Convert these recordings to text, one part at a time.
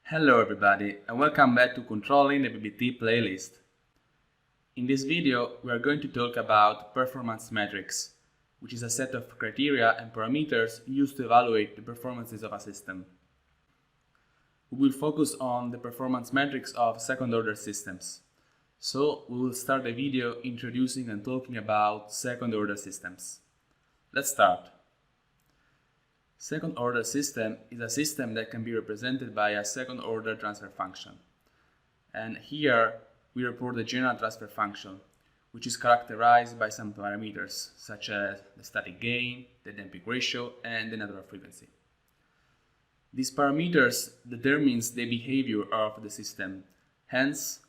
Hello everybody and welcome back to Controlling the BBT playlist. In this video we are going to talk about performance metrics, which is a set of criteria and parameters used to evaluate the performances of a system. We will focus on the performance metrics of second-order systems. So we will start the video introducing and talking about second-order systems. Let's start. Second-order system is a system that can be represented by a second-order transfer function. And here we report the general transfer function, which is characterized by some parameters, such as the static gain, the damping ratio, and the natural frequency. These parameters determines the behavior of the system, hence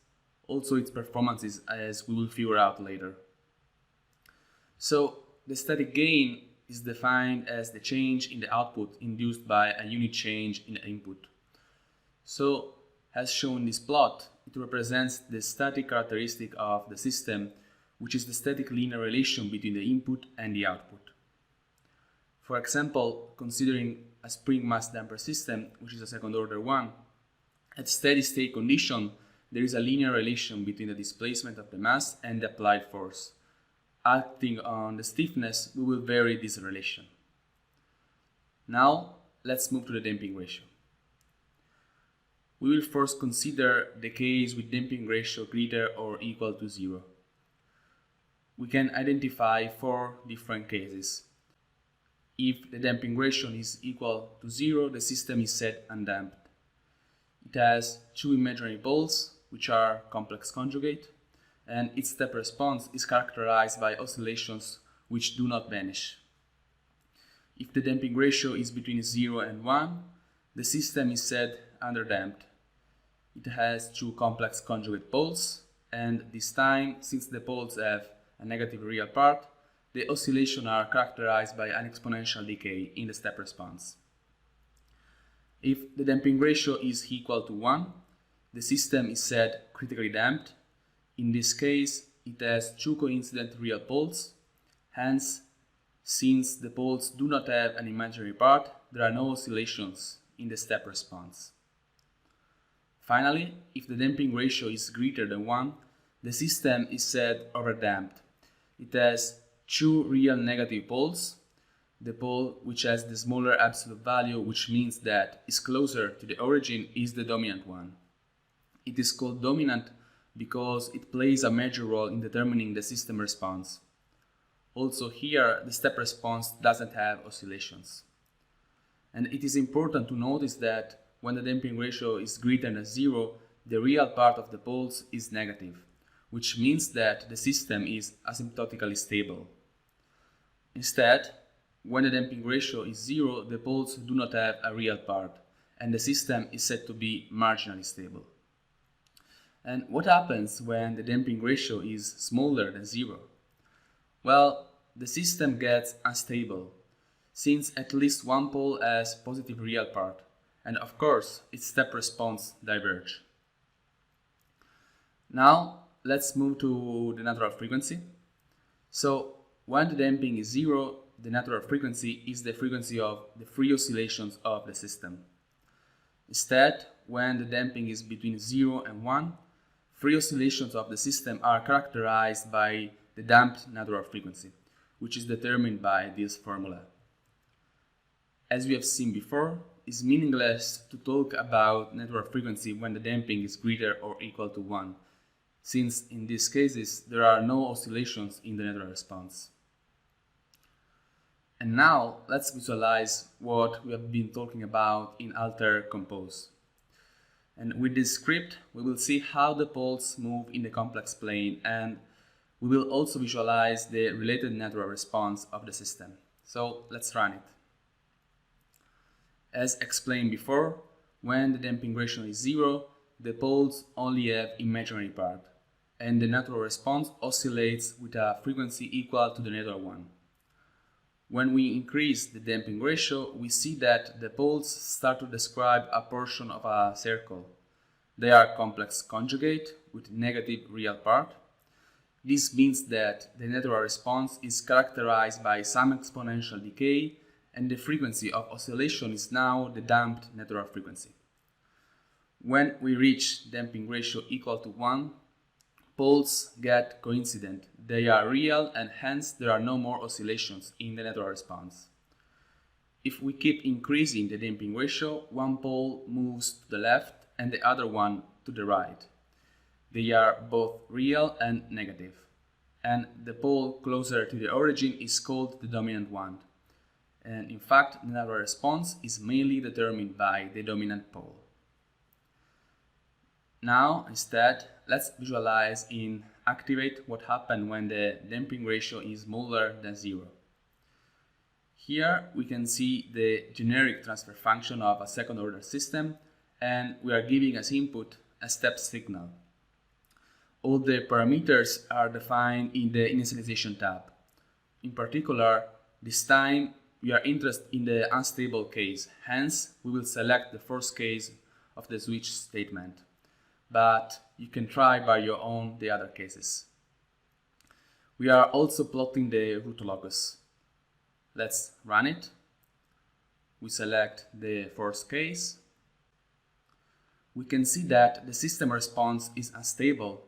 also its performances, as we will figure out later. So the static gain is defined as the change in the output induced by a unit change in the input. So, as shown in this plot, it represents the static characteristic of the system, which is the static linear relation between the input and the output. For example, considering a spring mass damper system, which is a second order one, at steady state condition, there is a linear relation between the displacement of the mass and the applied force. Acting on the stiffness, we will vary this relation. Now, let's move to the damping ratio. We will first consider the case with damping ratio greater or equal to 0. We can identify 4 different cases. If the damping ratio is equal to 0, the system is set undamped. It has 2 imaginary poles, which are complex conjugate, and its step response is characterized by oscillations which do not vanish. If the damping ratio is between 0 and 1, the system is set underdamped. It has 2 complex conjugate poles, and this time, since the poles have a negative real part, the oscillations are characterized by an exponential decay in the step response. If the damping ratio is equal to 1, the system is set critically damped. In this case, it has 2 coincident real poles. Hence, since the poles do not have an imaginary part, there are no oscillations in the step response. Finally, if the damping ratio is greater than 1, the system is set overdamped. It has 2 real negative poles. The pole which has the smaller absolute value, which means that is closer to the origin, is the dominant one. It is called dominant because it plays a major role in determining the system response. Also here, the step response doesn't have oscillations. And it is important to notice that when the damping ratio is greater than 0, the real part of the poles is negative, which means that the system is asymptotically stable. Instead, when the damping ratio is 0, the poles do not have a real part, and the system is said to be marginally stable. And what happens when the damping ratio is smaller than 0? Well, the system gets unstable, since at least one pole has positive real part, and of course its step response diverges. Now, let's move to the natural frequency. So, when the damping is 0, the natural frequency is the frequency of the free oscillations of the system. Instead, when the damping is between 0 and 1, free oscillations of the system are characterized by the damped natural frequency, which is determined by this formula. As we have seen before, it's meaningless to talk about natural frequency when the damping is greater or equal to 1, since in these cases there are no oscillations in the natural response. And now let's visualize what we have been talking about in Altair Compose. And with this script, we will see how the poles move in the complex plane, and we will also visualize the related natural response of the system. So let's run it. As explained before, when the damping ratio is 0, the poles only have imaginary part, and the natural response oscillates with a frequency equal to the natural one. When we increase the damping ratio, we see that the poles start to describe a portion of a circle. They are complex conjugate with negative real part. This means that the natural response is characterized by some exponential decay, and the frequency of oscillation is now the damped natural frequency. When we reach damping ratio equal to 1, poles get coincident. They are real and hence there are no more oscillations in the network response. If we keep increasing the damping ratio, one pole moves to the left and the other one to the right. They are both real and negative, and the pole closer to the origin is called the dominant one. And in fact, the network response is mainly determined by the dominant pole. Now, instead, let's visualize in Activate what happens when the damping ratio is smaller than 0. Here we can see the generic transfer function of a second order system, and we are giving as input a step signal. All the parameters are defined in the initialization tab. In particular, this time we are interested in the unstable case, hence we will select the first case of the switch statement. But you can try by your own the other cases. We are also plotting the root locus. Let's run it. We select the first case. We can see that the system response is unstable.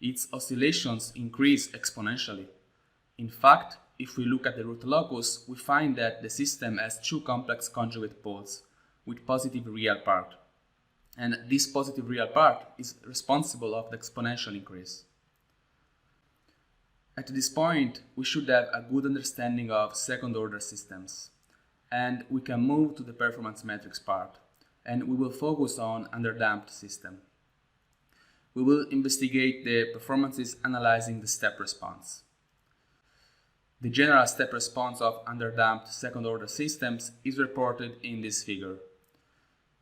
Its oscillations increase exponentially. In fact, if we look at the root locus, we find that the system has two complex conjugate poles with positive real part. And this positive real part is responsible of the exponential increase. At this point, we should have a good understanding of second-order systems, and we can move to the performance metrics part, and we will focus on underdamped system. We will investigate the performances analyzing the step response. The general step response of underdamped second-order systems is reported in this figure.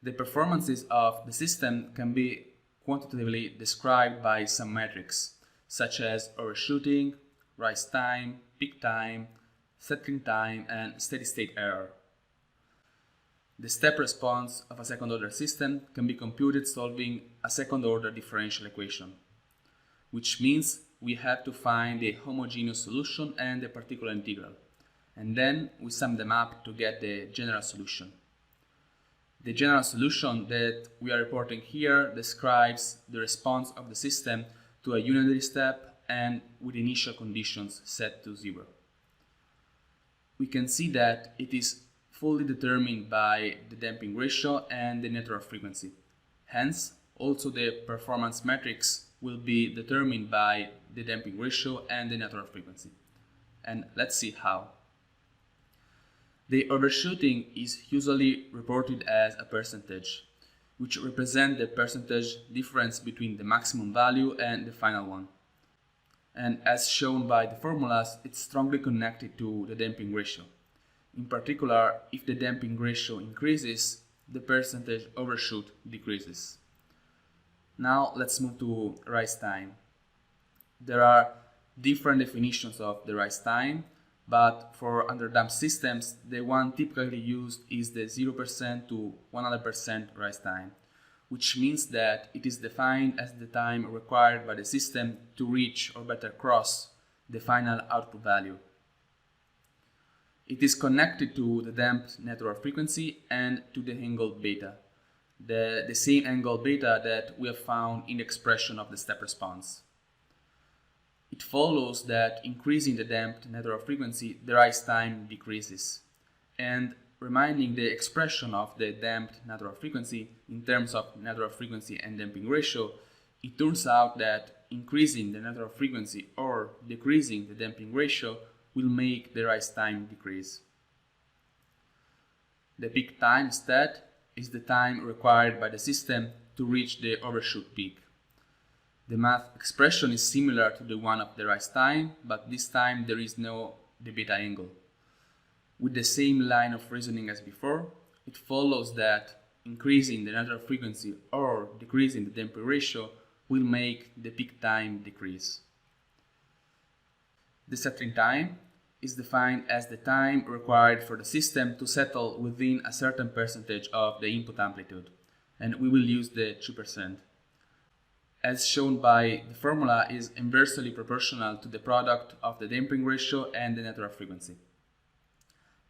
The performances of the system can be quantitatively described by some metrics, such as overshooting, rise time, peak time, settling time, and steady-state error. The step response of a second-order system can be computed solving a second-order differential equation, which means we have to find the homogeneous solution and the particular integral, and then we sum them up to get the general solution. The general solution that we are reporting here describes the response of the system to a unitary step and with initial conditions set to 0. We can see that it is fully determined by the damping ratio and the network frequency. Hence, also the performance metrics will be determined by the damping ratio and the network frequency. And let's see how. The overshooting is usually reported as a percentage, which represents the percentage difference between the maximum value and the final one. And as shown by the formulas, it's strongly connected to the damping ratio. In particular, if the damping ratio increases, the percentage overshoot decreases. Now let's move to rise time. There are different definitions of the rise time, but for underdamped systems, the one typically used is the 0% to 100% rise time, which means that it is defined as the time required by the system to reach or better cross the final output value. It is connected to the damped network frequency and to the angle beta, the same angle beta that we have found in the expression of the step response. It follows that increasing the damped network frequency, the rise time decreases. And reminding the expression of the damped network frequency in terms of network frequency and damping ratio, it turns out that increasing the network frequency or decreasing the damping ratio will make the rise time decrease. The peak time instead is the time required by the system to reach the overshoot peak. The math expression is similar to the one of the rise time, but this time there is no the beta angle. With the same line of reasoning as before, it follows that increasing the network frequency or decreasing the damping ratio will make the peak time decrease. The settling time is defined as the time required for the system to settle within a certain percentage of the input amplitude, and we will use the 2%. As shown by the formula, is inversely proportional to the product of the damping ratio and the network frequency.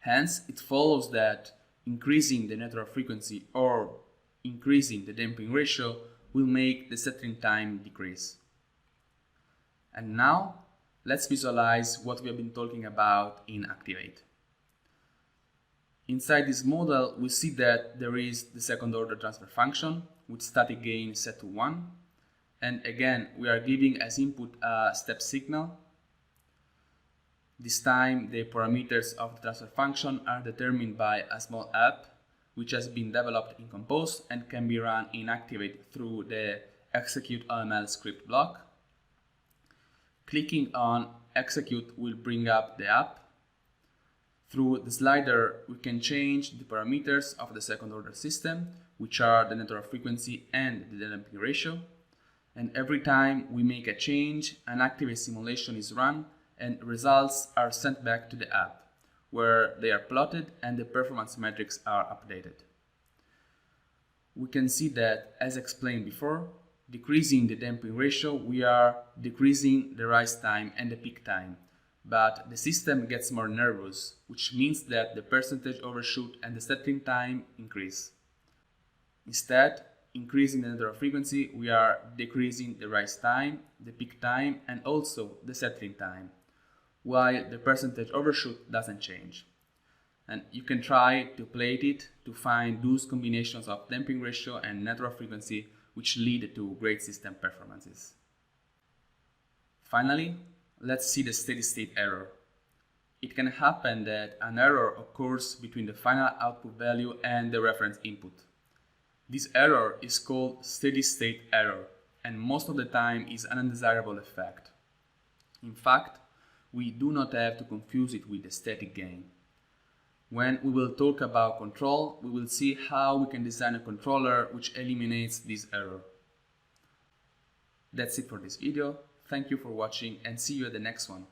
Hence, it follows that increasing the network frequency or increasing the damping ratio will make the settling time decrease. And now, let's visualize what we have been talking about in Activate. Inside this model, we see that there is the second order transfer function with static gain set to 1. And again, we are giving as input a step signal. This time, the parameters of the transfer function are determined by a small app which has been developed in Compose and can be run in Activate through the execute OML script block. Clicking on execute will bring up the app. Through the slider, we can change the parameters of the second order system, which are the network frequency and the damping ratio. And every time we make a change, an Activate simulation is run and results are sent back to the app, where they are plotted and the performance metrics are updated. We can see that, as explained before, decreasing the damping ratio, we are decreasing the rise time and the peak time. But the system gets more nervous, which means that the percentage overshoot and the settling time increase. Instead, increasing the network frequency, we are decreasing the rise time, the peak time, and also the settling time, while the percentage overshoot doesn't change. And you can try to play it to find those combinations of damping ratio and network frequency which lead to great system performances. Finally, let's see the steady state error. It can happen that an error occurs between the final output value and the reference input. This error is called steady state error and most of the time is an undesirable effect. In fact, we do not have to confuse it with the static gain. When we will talk about control, we will see how we can design a controller which eliminates this error. That's it for this video. Thank you for watching and see you at the next one.